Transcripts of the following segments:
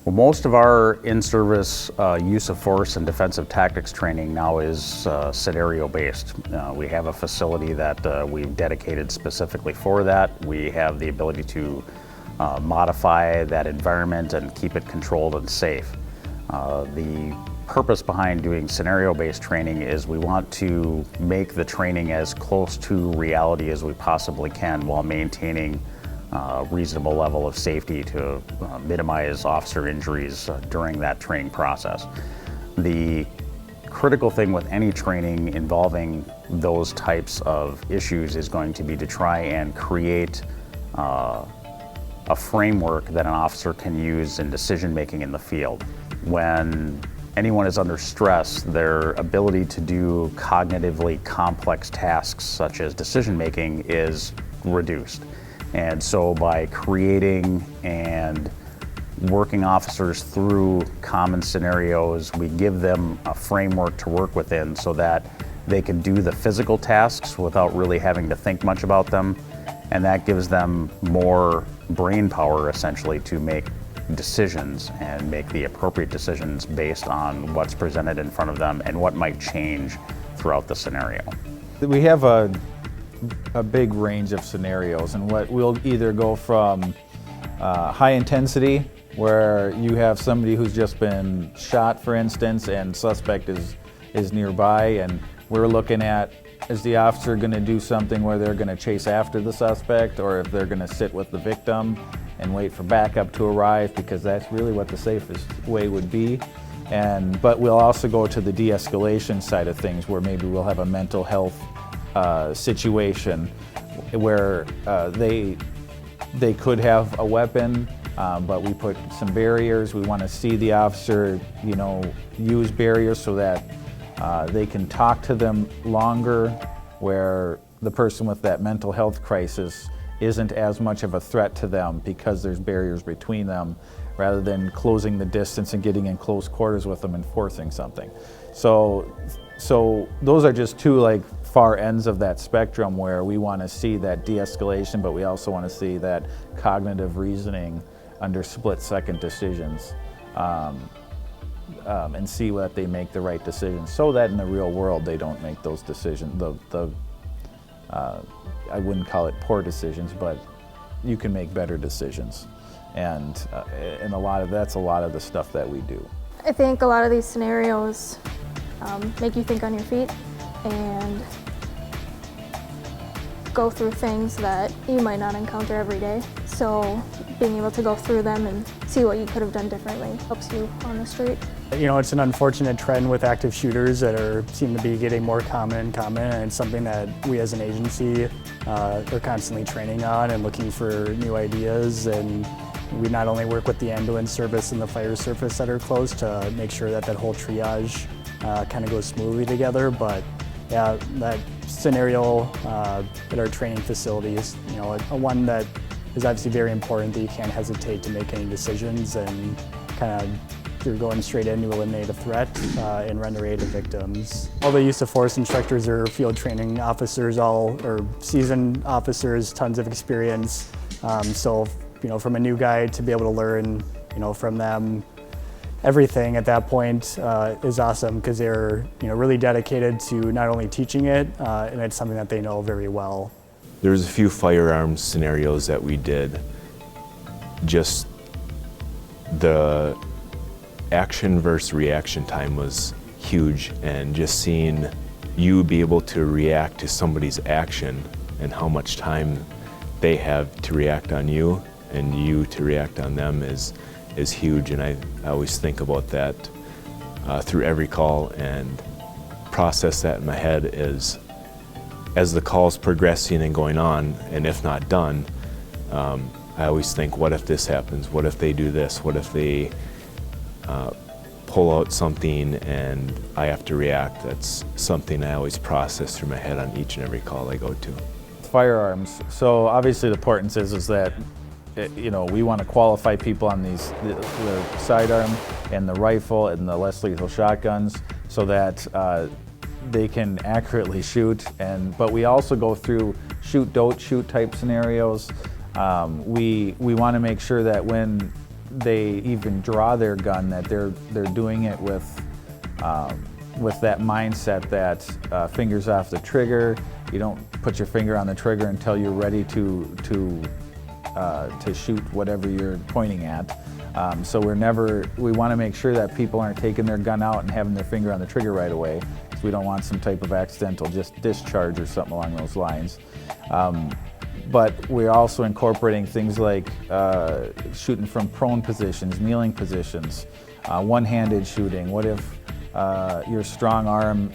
Well, most of our in-service use of force and defensive tactics training now is scenario-based. We have a facility that we've dedicated specifically for that. We have the ability to modify that environment and keep it controlled and safe. The purpose behind doing scenario-based training is we want to make the training as close to reality as we possibly can while maintaining a reasonable level of safety to minimize officer injuries during that training process. The critical thing with any training involving those types of issues is going to be to try and create a framework that an officer can use in decision making in the field. When anyone is under stress, their ability to do cognitively complex tasks such as decision making is reduced. And so by creating and working officers through common scenarios, we give them a framework to work within so that they can do the physical tasks without really having to think much about them. And that gives them more brain power, essentially, to make decisions and make the appropriate decisions based on what's presented in front of them and what might change throughout the scenario. We have a big range of scenarios, and what we'll either go from high intensity, where you have somebody who's just been shot, for instance, and suspect is nearby, and we're looking at, is the officer going to do something where they're going to chase after the suspect, or if they're going to sit with the victim and wait for backup to arrive, because that's really what the safest way would be. But we'll also go to the de-escalation side of things, where maybe we'll have a mental health situation where they could have a weapon, but we put some barriers. We want to see the officer, use barriers so that they can talk to them longer, where the person with that mental health crisis isn't as much of a threat to them because there's barriers between them, rather than closing the distance and getting in close quarters with them and forcing something. So those are just two far ends of that spectrum, where we want to see that de-escalation, but we also want to see that cognitive reasoning under split-second decisions, and see that they make the right decisions, so that in the real world they don't make those decisions. I wouldn't call it poor decisions, but you can make better decisions, and that's a lot of the stuff that we do. I think a lot of these scenarios make you think on your feet and go through things that you might not encounter every day. So being able to go through them and see what you could have done differently helps you on the street. It's an unfortunate trend with active shooters that seem to be getting more common, and it's something that we as an agency are constantly training on and looking for new ideas. And we not only work with the ambulance service and the fire service that are close to make sure that whole triage kind of goes smoothly together, but yeah, that scenario at our training facilities, one that is obviously very important, that you can't hesitate to make any decisions, and kind of you're going straight in to eliminate a threat and render aid to victims. All the use of force instructors are field training officers, all are seasoned officers, tons of experience. So from a new guy to be able to learn, from them, everything at that point is awesome, because they're really dedicated to not only teaching it, and it's something that they know very well. There was a few firearms scenarios that we did. Just the action versus reaction time was huge, and just seeing you be able to react to somebody's action and how much time they have to react on you and you to react on them is huge. And I always think about that through every call and process that in my head as the call's progressing and going on, and if not done, I always think, what if this happens? What if they do this? What if they pull out something and I have to react, that's something I always process through my head on each and every call I go to. Firearms. So obviously the importance is that we want to qualify people on the sidearm and the rifle and the less lethal shotguns so that they can accurately shoot. But we also go through shoot, don't shoot type scenarios. We want to make sure that when they even draw their gun, that they're doing it with that mindset that fingers off the trigger. You don't put your finger on the trigger until you're ready to shoot whatever you're pointing at. So we want to make sure that people aren't taking their gun out and having their finger on the trigger right away. So we don't want some type of accidental just discharge or something along those lines. But we're also incorporating things like shooting from prone positions, kneeling positions, one-handed shooting. What if your strong arm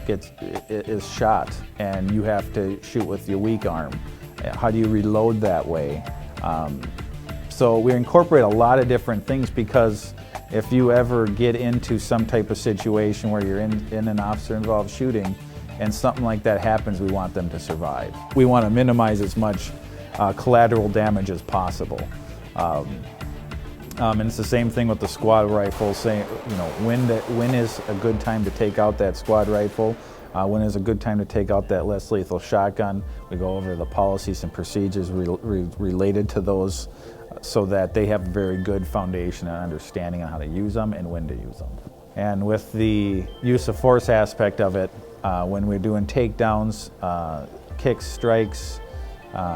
is shot and you have to shoot with your weak arm? How do you reload that way? So we incorporate a lot of different things because if you ever get into some type of situation where you're in an officer-involved shooting and something like that happens, we want them to survive. We want to minimize as much collateral damage as possible. And it's the same thing with the squad rifle, saying, when is a good time to take out that squad rifle? When is a good time to take out that less lethal shotgun? We go over the policies and procedures related to those so that they have a very good foundation and understanding on how to use them and when to use them. And with the use of force aspect of it, when we're doing takedowns, kicks, strikes,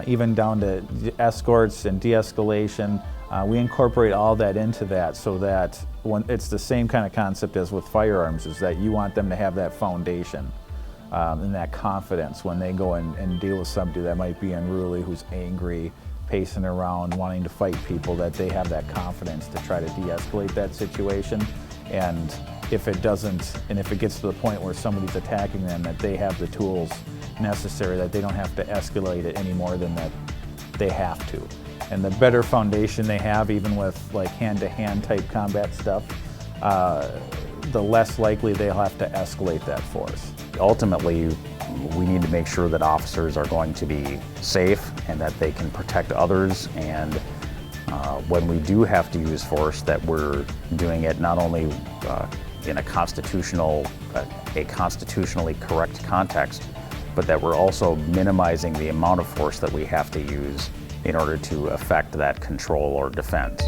even down to escorts and de-escalation, we incorporate all that into that so that it's the same kind of concept as with firearms, is that you want them to have that foundation and that confidence when they go and deal with somebody that might be unruly, who's angry, pacing around, wanting to fight people, that they have that confidence to try to de-escalate that situation. And if it doesn't, and if it gets to the point where somebody's attacking them, that they have the tools necessary, that they don't have to escalate it any more than that they have to. And the better foundation they have, even with like hand-to-hand type combat stuff, the less likely they'll have to escalate that force. Ultimately, we need to make sure that officers are going to be safe and that they can protect others, and when we do have to use force, that we're doing it not only in a constitutionally correct context, but that we're also minimizing the amount of force that we have to use in order to effect that control or defense.